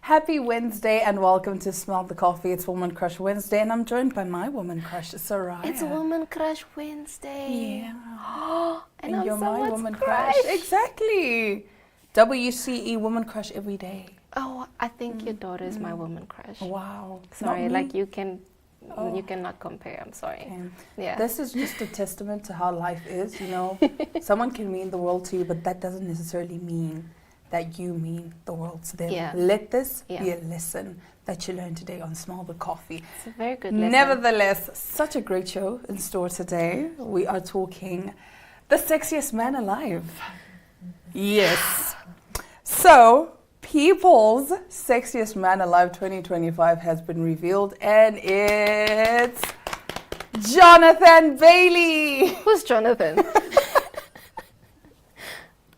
Happy Wednesday and welcome to Smell the Coffee. It's Woman Crush Wednesday and I'm joined by my woman crush, Soraya. It's Woman Crush Wednesday. Yeah. and you're I'm my someone's woman crush. Exactly. WCE Woman Crush every day. Oh, I think your daughter is my woman crush. Wow. Sorry, like you cannot compare. I'm sorry. Okay. Yeah. This is just a testament to how life is, you know. Someone can mean the world to you, but that doesn't necessarily mean that you mean the world to them. Yeah. Let this Yeah. be a lesson that you learned today on Smell the Coffee. It's a very good lesson. Nevertheless, such a great show in store today. We are talking the sexiest man alive. Yes. So, People's Sexiest Man Alive 2025 has been revealed and it's Jonathan Bailey. Who's Jonathan?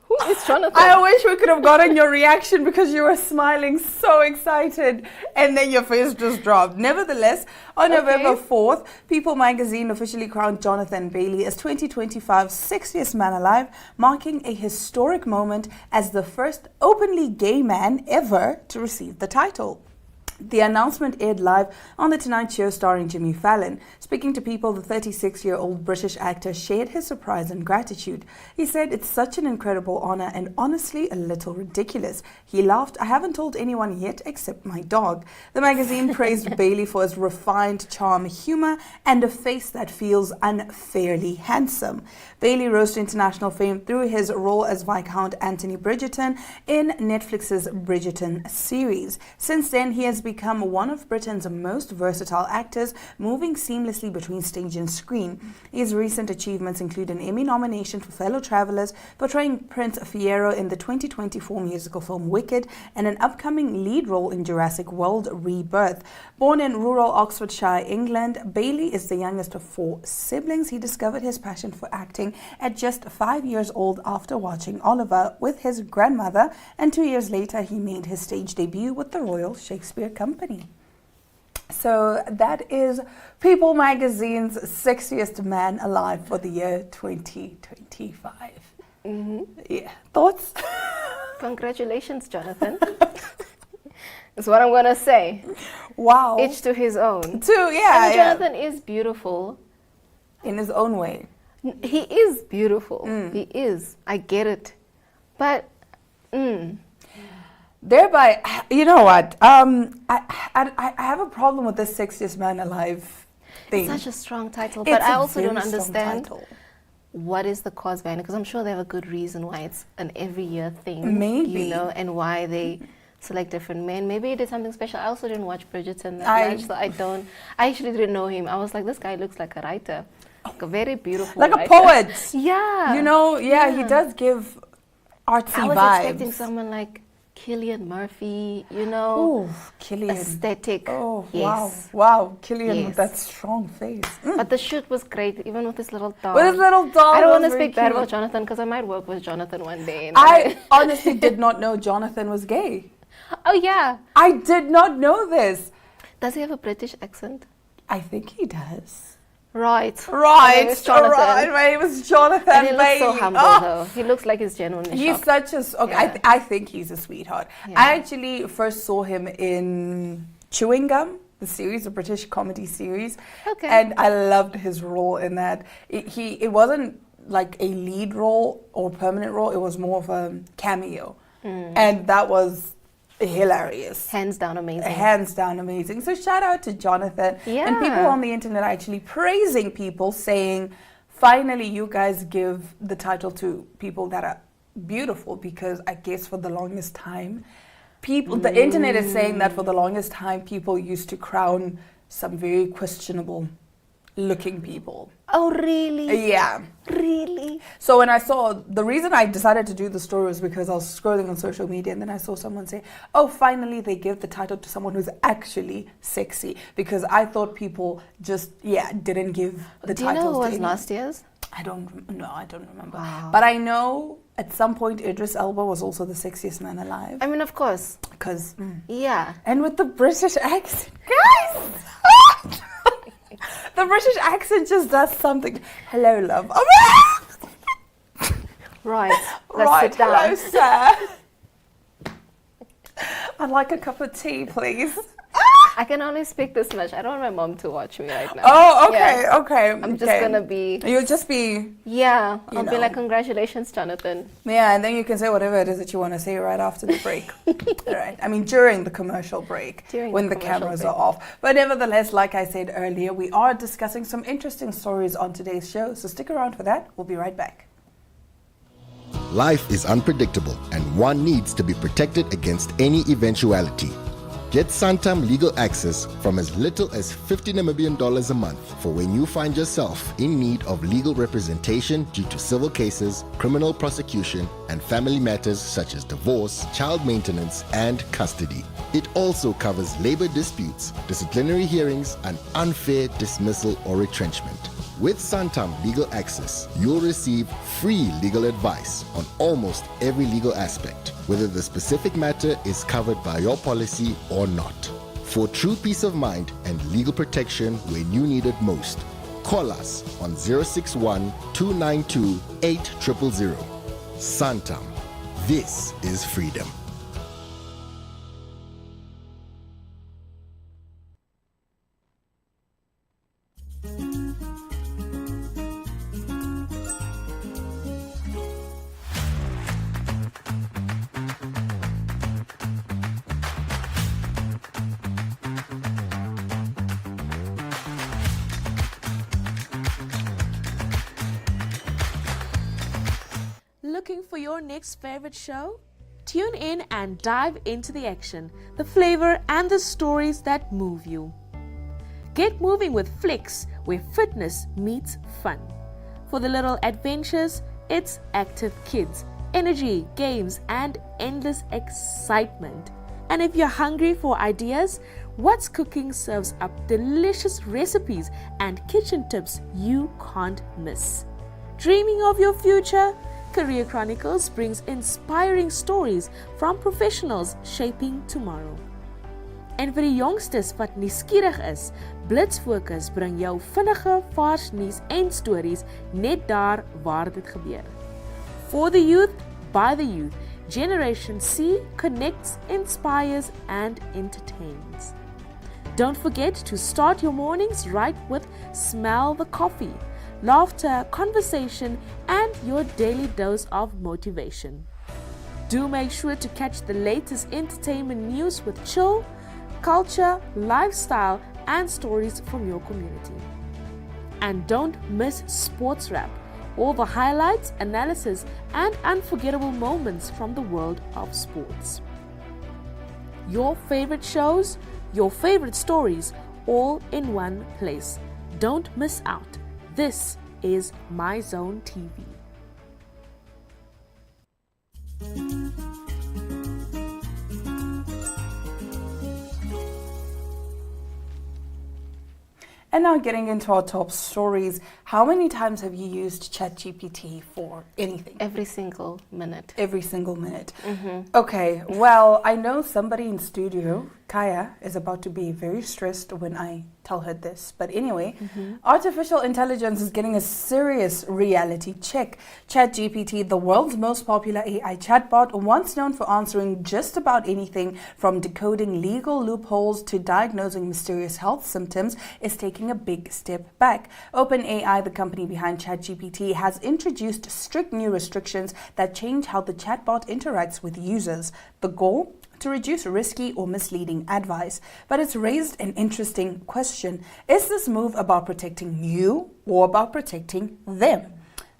Who is Jonathan? I wish we could have gotten your reaction because you were smiling so excited and then your face just dropped. Nevertheless, on November 4th, People magazine officially crowned Jonathan Bailey as 2025's Sexiest Man Alive, marking a historic moment as the first openly gay man ever to receive the title. The announcement aired live on The Tonight Show starring Jimmy Fallon. Speaking to People, the 36-year-old British actor shared his surprise and gratitude. He said, "It's such an incredible honor and honestly a little ridiculous." He laughed, "I haven't told anyone yet except my dog." The magazine praised Bailey for his refined charm, humor, and a face that feels unfairly handsome. Bailey rose to international fame through his role as Viscount Anthony Bridgerton in Netflix's Bridgerton series. Since then, he has become one of Britain's most versatile actors, moving seamlessly between stage and screen. His recent achievements include an Emmy nomination for Fellow Travelers, portraying Prince Fiero in the 2024 musical film Wicked, and an upcoming lead role in Jurassic World Rebirth. Born in rural Oxfordshire, England, Bailey is the youngest of 4 siblings. He discovered his passion for acting at just 5 years old after watching Oliver with his grandmother, and 2 years later he made his stage debut with the Royal Shakespeare Company. So that is People magazine's Sexiest Man Alive for the year 2025. Yeah. Thoughts? Congratulations, Jonathan. That's what I'm gonna say. Wow. Each to his own. Yeah. Jonathan is beautiful. In his own way. He is beautiful. He is. I get it. But thereby, you know what? I have a problem with this Sexiest Man Alive thing. it's such a strong title. It's But I a also don't very strong understand title. what is the cause behind it, because I'm sure they have a good reason why it's an every year thing. Maybe. You know, and why they select different men. Maybe it is something special. I also didn't watch Bridgerton that much, so I actually didn't know him. I was like, this guy looks like a writer. Like a very beautiful Like writer. a poet. Yeah. You know, he does give artsy I was vibes. expecting someone like Cillian Murphy, you know. Oh, Cillian. Aesthetic. Oh, yes. wow. Cillian Yes. with that strong face. But the shoot was great, even with his little dog. With his little dog. I don't want to was very speak bad cute. about Jonathan because I might work with Jonathan one day. And I honestly did not know Jonathan was gay. Oh, yeah. I did not know this. Does he have a British accent? I think he does. Right. Right. My name is Jonathan. Right. My name is Jonathan And he looks so Bailey. humble, Oh. though. He looks like he's genuinely He's shocked. such a... Okay, Yeah. I think he's a sweetheart. Yeah. I actually first saw him in Chewing Gum, the series, a British comedy series. Okay. And I loved his role in that. It wasn't like a lead role or permanent role. It was more of a cameo. And that was hilarious. Hands down amazing. Hands down amazing. So shout out to Jonathan. Yeah. And people on the internet are actually praising people, saying, finally you guys give the title to people that are beautiful, because I guess for the longest time, the internet is saying that for the longest time people used to crown some very questionable looking people. Oh, really? Yeah. Really? So when I saw, the reason I decided to do the story was because I was scrolling on social media and then I saw someone say, oh, finally they give the title to someone who's actually sexy, because I thought people just, didn't give the Do you know titles who to was anyone. last year's? I don't remember. Wow. But I know at some point Idris Elba was also the sexiest man alive. I mean, of course. Because, Yeah. and with the British accent, guys! The British accent just does something. Hello, love. Right. Let's Right, sit down. hello, sir. I'd like a cup of tea, please. I can only speak this much. I don't want my mom to watch me right now. Oh, okay, okay. I'm just gonna be. You'll just be. Yeah, I'll be like, congratulations, Jonathan. Yeah, and then you can say whatever it is that you want to say right after the break. All right. I mean, during the commercial break, when the cameras are off. But nevertheless, like I said earlier, we are discussing some interesting stories on today's show. So stick around for that. We'll be right back. Life is unpredictable, and one needs to be protected against any eventuality. Get Santam legal access from as little as 50 Namibian dollars a month for when you find yourself in need of legal representation due to civil cases, criminal prosecution, and family matters such as divorce, child maintenance, and custody. It also covers labor disputes, disciplinary hearings, and unfair dismissal or retrenchment. With Santam Legal Access, you'll receive free legal advice on almost every legal aspect, whether the specific matter is covered by your policy or not. For true peace of mind and legal protection when you need it most, call us on 061 292 8000. Santam. This is freedom. Looking for your next favorite show? Tune in and dive into the action, the flavor, and the stories that move you. Get moving with Flicks, where fitness meets fun. For the little adventures, it's Active Kids, energy, games, and endless excitement. And if you're hungry for ideas, What's Cooking serves up delicious recipes and kitchen tips you can't miss. Dreaming of your future? Career Chronicles brings inspiring stories from professionals shaping tomorrow. En vir die yongstes wat nuuskierig is, Blitz Fokus bring jou vinnige, vars nuus en stories net daar waar dit gebeur. For the youth, by the youth, Generation C connects, inspires and entertains. Don't forget to start your mornings right with Smell the Coffee. Laughter, conversation, and your daily dose of motivation. Do make sure to catch the latest entertainment news with chill, culture, lifestyle, and stories from your community. And don't miss Sports Wrap, all the highlights, analysis, and unforgettable moments from the world of sports. Your favorite shows, your favorite stories, all in one place. Don't miss out. This is My Zone TV. And now getting into our top stories, how many times have you used ChatGPT for anything? Every single minute. Every single minute. Mm-hmm. Okay, well, I know somebody in studio, Kaya, is about to be very stressed when I tell her this. But anyway, artificial intelligence is getting a serious reality check. ChatGPT, the world's most popular AI chatbot, once known for answering just about anything from decoding legal loopholes to diagnosing mysterious health symptoms, is taking a big step back. OpenAI, the company behind ChatGPT, has introduced strict new restrictions that change how the chatbot interacts with users. The goal? To reduce risky or misleading advice. But it's raised an interesting question. Is this move about protecting you or about protecting them?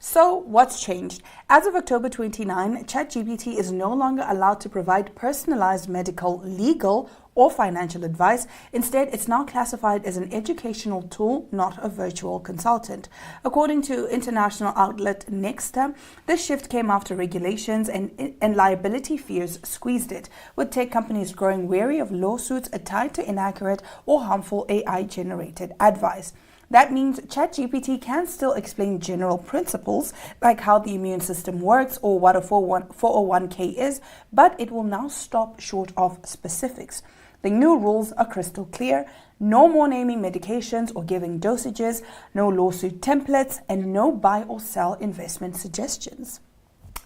So what's changed? As of October 29, ChatGPT is no longer allowed to provide personalized medical, legal, or financial advice. Instead, it's now classified as an educational tool, not a virtual consultant. According to international outlet Nexta, this shift came after regulations and liability fears squeezed it, with tech companies growing wary of lawsuits tied to inaccurate or harmful AI-generated advice. That means ChatGPT can still explain general principles like how the immune system works or what a 401k is, but it will now stop short of specifics. The new rules are crystal clear. No more naming medications or giving dosages, no lawsuit templates, and no buy or sell investment suggestions.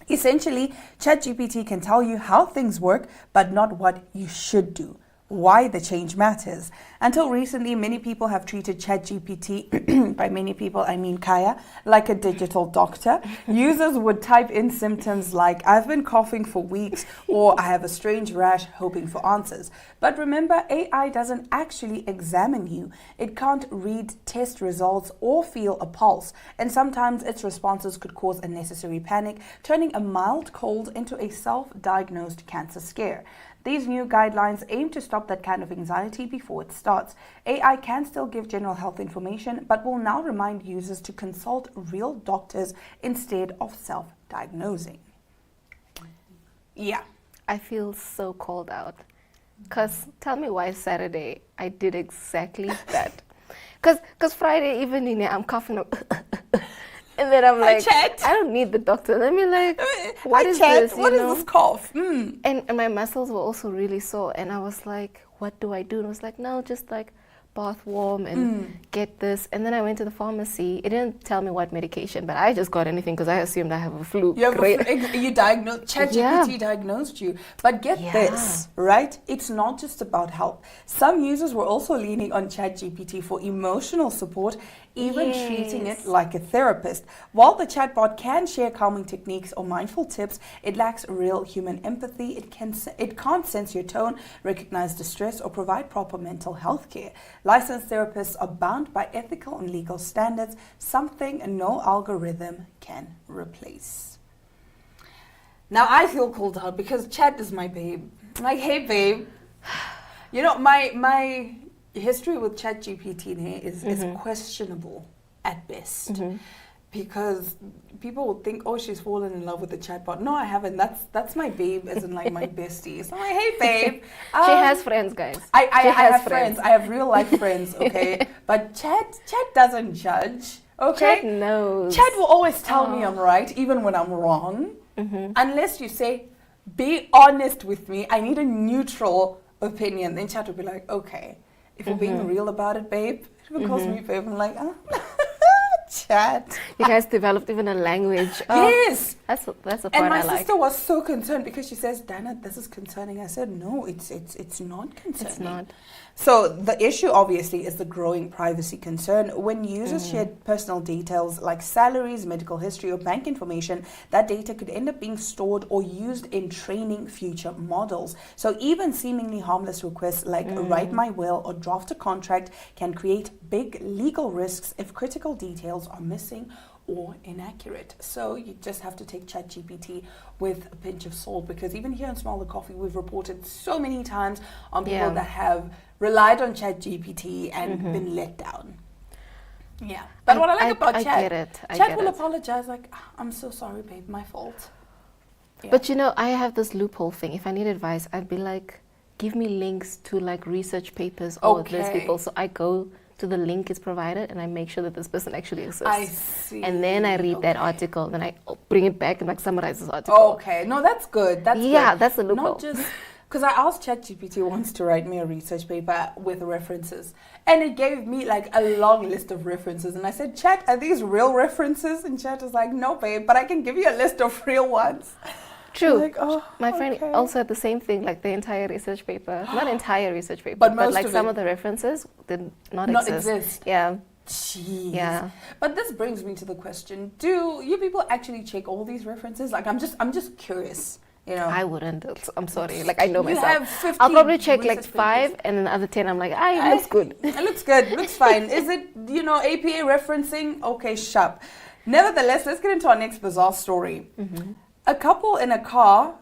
Essentially, ChatGPT can tell you how things work, but not what you should do, why the change matters. Until recently, many people have treated ChatGPT, by many people I mean Kaya, like a digital doctor. Users would type in symptoms like, I've been coughing for weeks, or I have a strange rash, hoping for answers. But remember, AI doesn't actually examine you. It can't read test results or feel a pulse. And sometimes its responses could cause unnecessary panic, turning a mild cold into a self-diagnosed cancer scare. These new guidelines aim to stop that kind of anxiety before it starts. AI can still give general health information, but will now remind users to consult real doctors instead of self-diagnosing. Yeah. I feel so called out. Because tell me why Saturday I did exactly that. Because Friday evening I'm coughing up. And then I'm like, I don't need the doctor. Let me like, what is this? What is this cough? And my muscles were also really sore. And I was like, what do I do? And I was like, no, just like bath warm and get this. And then I went to the pharmacy. It didn't tell me what medication, but I just got anything because I assumed I have a flu. You diagnosed, ChatGPT diagnosed you. But get this, right? It's not just about health. Some users were also leaning on ChatGPT for emotional support, even treating it like a therapist. While the chatbot can share calming techniques or mindful tips, it lacks real human empathy. It can't sense your tone, recognize distress, or provide proper mental health care. Licensed therapists are bound by ethical and legal standards, something no algorithm can replace. Now I feel called out because Chat is my babe. Like, hey babe, you know, my history with ChatGPT is questionable at best. Because people would think, oh, she's fallen in love with the chatbot. No, I haven't. That's my babe, as in like my bestie. So I'm like, hey babe. She has friends, guys. I have friends. I have real life friends, okay? But Chat doesn't judge, okay? Chat knows. Chat will always tell me I'm right, even when I'm wrong. Unless you say, be honest with me. I need a neutral opinion. Then Chat will be like, okay. If we're being real about it, babe, it will calls me babe. I'm like, Chat. You guys developed even a language. Yes. That's the part and my I like. sister was so concerned because she says, Dana, this is concerning. I said, no, it's not concerning. It's not. So the issue obviously is the growing privacy concern. When users share personal details like salaries, medical history, or bank information, that data could end up being stored or used in training future models. So even seemingly harmless requests like write my will or draft a contract can create big legal risks if critical details are missing or inaccurate. So you just have to take ChatGPT with a pinch of salt, because even here in Smaller Coffee, we've reported so many times on people that have relied on ChatGPT and been let down. Yeah. But what I like about Chat, Chat will apologize like, I'm so sorry, babe, my fault. Yeah. But you know, I have this loophole thing. If I need advice, I'd be like, give me links to like research papers or those people. So I go to the link is provided and I make sure that this person actually exists. I see. And then I read that article, then I bring it back and like summarize this article. Okay, no, that's good. That's good. That's the loophole. Not just because I asked ChatGPT once to write me a research paper with references, and it gave me like a long list of references, and I said, Chat, are these real references? And Chat was like, no, babe, but I can give you a list of real ones. True. Like, my friend also had the same thing, like the entire research paper. Not entire research paper, but like some of the references did not exist. Yeah. Jeez. Yeah. But this brings me to the question, do you people actually check all these references? Like, I'm just curious. You know, I wouldn't. I'm sorry. Like, I know you myself. Have 50 I'll probably check like 5, and then the other 10, I'm like, it looks good. It looks good. Looks fine. Is it, APA referencing? Okay, sharp. Nevertheless, let's get into our next bizarre story. A couple in a car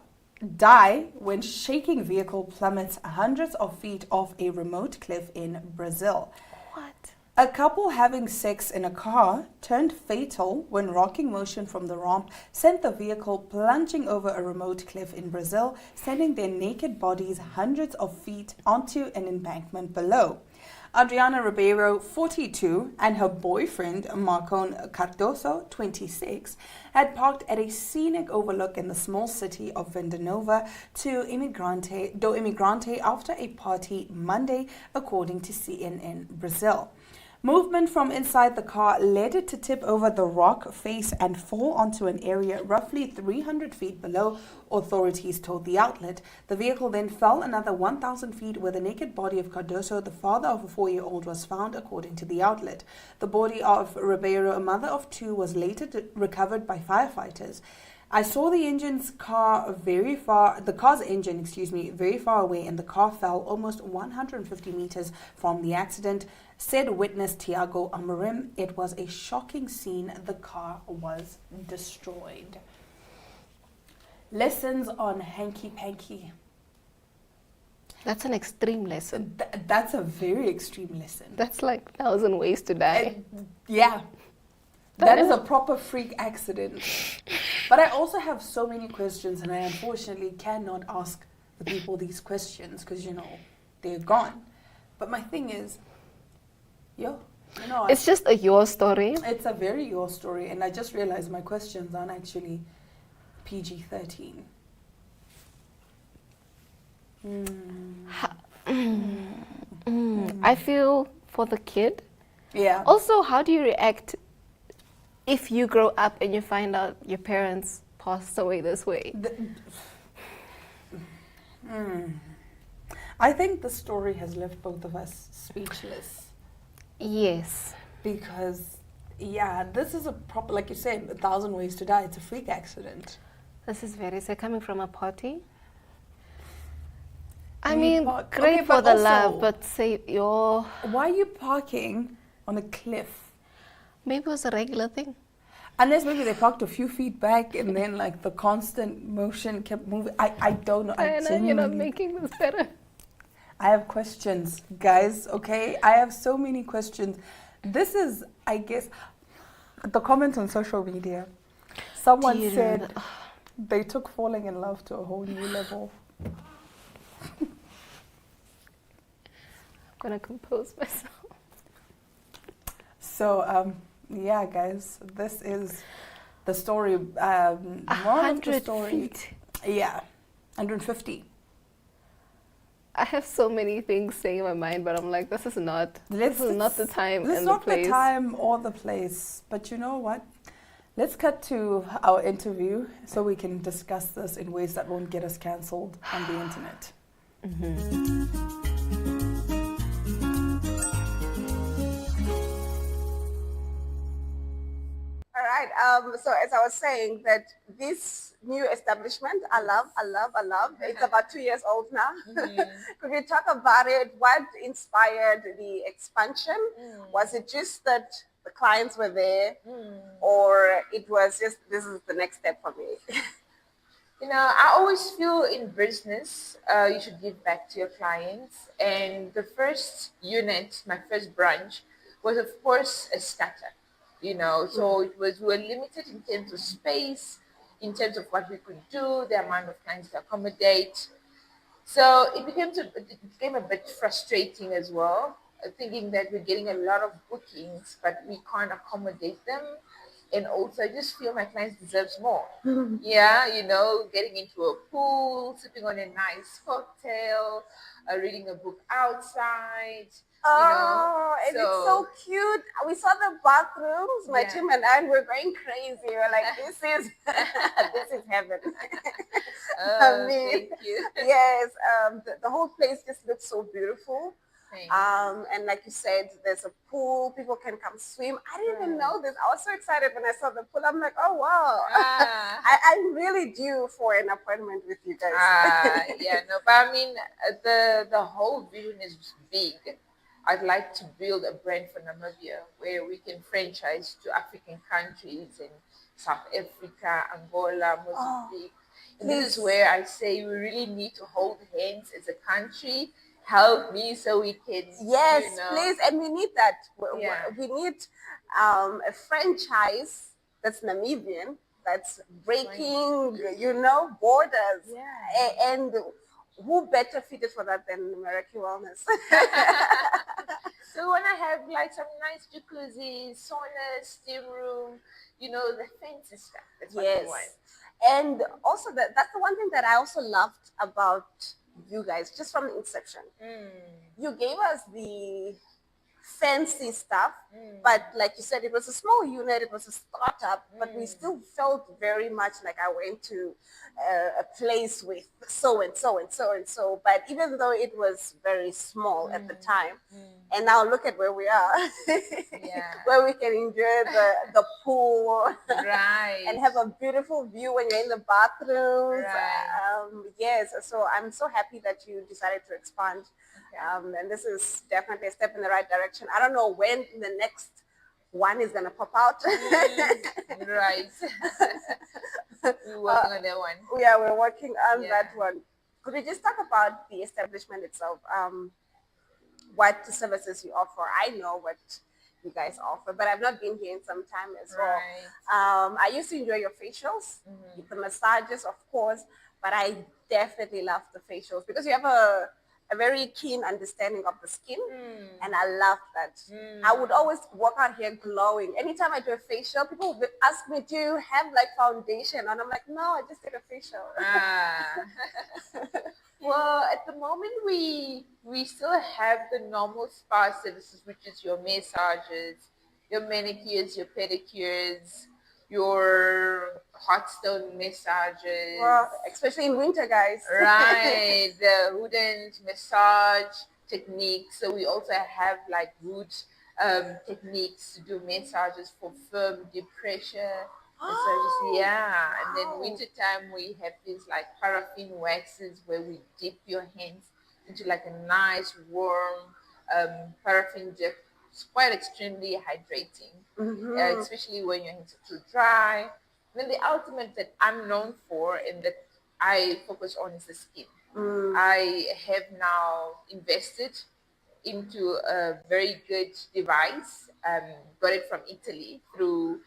die when shaking vehicle plummets hundreds of feet off a remote cliff in Brazil. What? A couple having sex in a car turned fatal when rocking motion from the ramp sent the vehicle plunging over a remote cliff in Brazil, sending their naked bodies hundreds of feet onto an embankment below. Adriana Ribeiro, 42, and her boyfriend, Marcon Cardoso, 26, had parked at a scenic overlook in the small city of Venda Nova do Imigrante after a party Monday, according to CNN Brazil. Movement from inside the car led it to tip over the rock face and fall onto an area roughly 300 feet below, authorities told the outlet. The vehicle then fell another 1,000 feet where the naked body of Cardoso, the father of a 4-year-old, was found, according to the outlet. The body of Ribeiro, a mother of 2, was later recovered by firefighters. I saw the car's engine, very far away, and the car fell almost 150 meters from the accident, said witness Tiago Amorim. It was a shocking scene. The car was destroyed. Lessons on hanky-panky. That's an extreme lesson. That's a very extreme lesson. That's like 1,000 ways to die. Yeah. That is a proper freak accident. But I also have so many questions, and I unfortunately cannot ask the people these questions because, they're gone. But my thing is, it's just a your story. It's a very your story, and I just realized my questions aren't actually PG-13. I feel for the kid. Yeah. Also, how do you react if you grow up and you find out your parents passed away this way? I think the story has left both of us speechless. Yes. Because, this is a proper, like you said, 1,000 ways to die. It's a freak accident. This is very sad. Coming from a party. Great for the love, but say your... Why are you parking on a cliff? Maybe it was a regular thing. Unless maybe they parked a few feet back and then the constant motion kept moving. I don't know. You're not making this better. I have questions, guys, okay? I have so many questions. This is, I guess, the comments on social media. Someone said they took falling in love to a whole new level. I'm going to compose myself. So, guys, this is the story. 100 feet. Yeah, 150. I have so many things saying in my mind, but I'm like, this is not the time and the place. This is not the time or the place. But you know what? Let's cut to our interview so we can discuss this in ways that won't get us cancelled on the internet. All right. So as I was saying, that this new establishment, I love. It's about 2 years old now. Could we talk about it? What inspired the expansion? Was it just that the clients were there, or it was just this is the next step for me? I always feel in business, you should give back to your clients. And the first unit, my first branch, was of course a startup. So we were limited in terms of space, in terms of what we could do, the amount of clients to accommodate. So it became a bit frustrating as well, thinking that we're getting a lot of bookings, but we can't accommodate them. And also, I just feel my clients deserve more. Getting into a pool, sipping on a nice cocktail, reading a book outside. And it's so cute. We saw the bathrooms. My team and I were going crazy. We were like, this is heaven. Thank you. Yes, the whole place just looks so beautiful. And like you said, there's a pool. People can come swim. I didn't even know this. I was so excited when I saw the pool. I'm like, oh, wow. I'm really due for an appointment with you guys. But the whole vision is big. I'd like to build a brand for Namibia where we can franchise to African countries in South Africa, Angola, Mozambique. And this is where I say we really need to hold hands as a country. Help me so we can. Yes, please. And we need that. We need a franchise that's Namibian, that's breaking, borders. Yeah. And who better fitted for that than Meraki Wellness? So when I have some nice jacuzzi, sauna, steam room, the fancy stuff. That's what I want. And also that's the one thing that I also loved about you guys, just from the inception. You gave us the fancy stuff, but like you said, it was a small unit, it was a startup, but we still felt very much like I went to a place with so and so and so and so. But even though it was very small at the time, and now look at where we are, where we can enjoy the pool, Right. and have a beautiful view when you're in the bathrooms. Right. Yes, so I'm so happy that you decided to expand. And this is definitely a step in the right direction. I don't know when the next one is going to pop out. Right. We're working on that one. Yeah, we're working on that one. Could we just talk about the establishment itself? What services you offer? I know what you guys offer, but I've not been here in some time as well. I used to enjoy your facials, the massages, of course, but I definitely love the facials because you have a very keen understanding of the skin, and I love that. I would always walk out here glowing. Anytime I do a facial, people would ask me, do you have like foundation? And I'm like, no, I just did a facial. Well, at the moment, we still have the normal spa services, which is your massages, your manicures, your pedicures, your hot stone massages. Well, especially in winter, guys. Right, the wooden massage techniques. So we also have like wood techniques to do massages for firm, deep pressure. Massages, and then winter time we have these like paraffin waxes where we dip your hands into like a nice warm paraffin dip. It's quite extremely hydrating, especially when your hands are too dry. And then the ultimate that I'm known for and that I focus on is the skin. I have now invested into a very good device. Got it from Italy through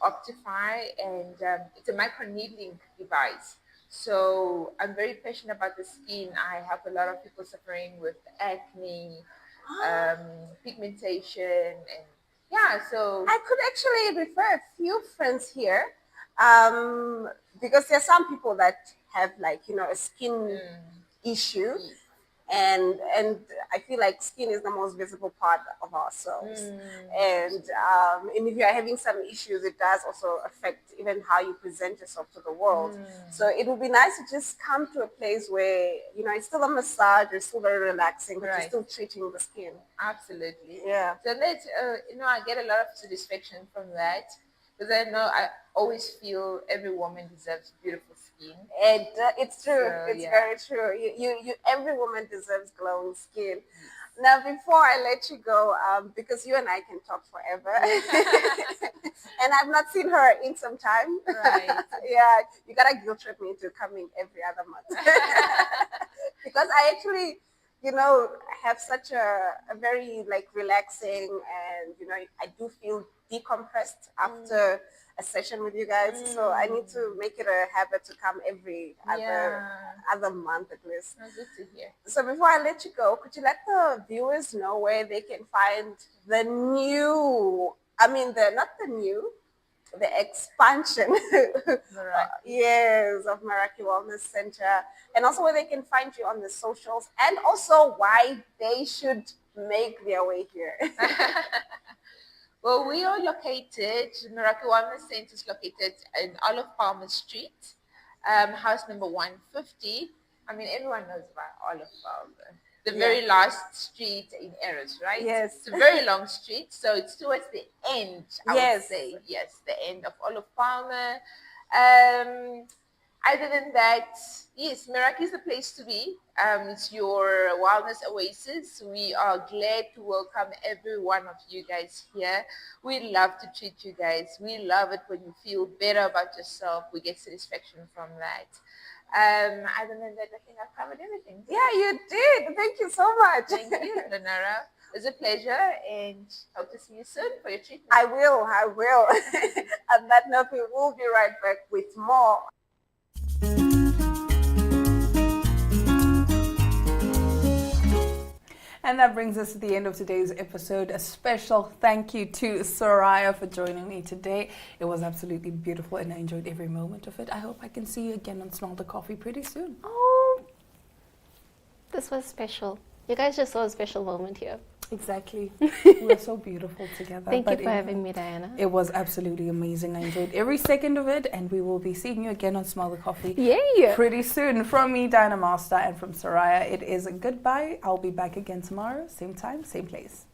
Optify, and it's a microneedling device. So I'm very passionate about the skin. I have a lot of people suffering with acne, pigmentation, and so I could actually refer a few friends here, because there are some people that have like, a skin issue, and I feel like skin is the most visible part of ourselves, and if you are having some issues, it does also affect even how you present yourself to the world. So it would be nice to just come to a place where it's still a massage, it's still very relaxing, but you're still treating the skin. Absolutely. Yeah. So that I get a lot of satisfaction from that, because I always feel every woman deserves beautiful skin. And it's true. It's very true. You every woman deserves glowing skin. Now, before I let you go, because you and I can talk forever, and I've not seen her in some time. Right. Yeah, you gotta guilt trip me into coming every other month, because I actually, have such a very like relaxing, and I do feel decompressed after a session with you guys. So I need to make it a habit to come every other month at least. Oh, good to hear. So before I let you go, could you let the viewers know where they can find the expansion of Meraki Wellness Center, and also where they can find you on the socials, and also why they should make their way here? Well, we are located, Meraki Wellness Center is located in Olive Palmer Street, house number 150. I mean, everyone knows about Olive Palmer. The very last street in Eros, right? Yes. It's a very long street, so it's towards the end, I would say. Yes, the end of Olive Palmer. Other than that, yes, Meraki is the place to be. It's your wellness oasis. We are glad to welcome every one of you guys here. We love to treat you guys. We love it when you feel better about yourself. We get satisfaction from that. Other than that, I think I've covered everything. Yeah, you did. Thank you so much. Thank you, Lenara. It's a pleasure, and hope to see you soon for your treatment. I will. On that note, we will be right back with more. And that brings us to the end of today's episode. A special thank you to Soraya for joining me today. It was absolutely beautiful and I enjoyed every moment of it. I hope I can see you again on Smell the Coffee pretty soon. Oh, this was special. You guys just saw a special moment here. Exactly. We're so beautiful together. Thank you for having me, Diana. It was absolutely amazing. I enjoyed every second of it, and we will be seeing you again on Smell the Coffee pretty soon. From me, Diana Master, and from Soraya, it is a goodbye. I'll be back again tomorrow, same time, same place.